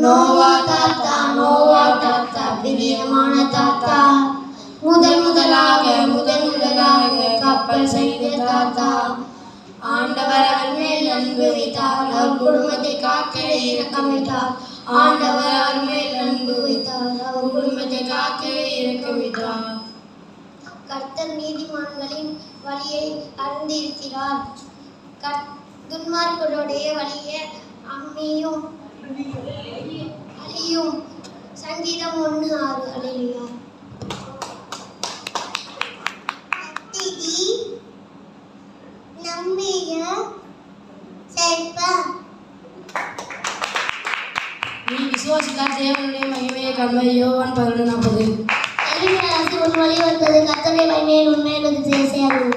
நோவா தாத்தா பிரியமான தாத்தா, முதலாக கப்பல் செய்த தாத்தா. ஆண்டவர் அவர் மேல் அன்பு வைத்தார், அவர் குடும்பத்தை காக்க இரக்கம் வைத்தார். ஆண்டவர் அவர் மேல் அன்பு வைத்தார், அவர் குடும்பத்தை காக்க இரக்கம் வைத்தார். கர்த்தர் நீதிமான்களின் வழியை அறிந்திருக்கிறார், துன்மார்க்கருடைய வழியை அழியும். சங்கீதம் 1:6. அல்லேலூயா. நீ விசுவாசித்தால் தேவனுடைய மகிமையை காண்பாய். யோவான் 11:40. உன் வழி வந்தது, கர்த்தருடைய மகிமையை உண்மையை சேரும்.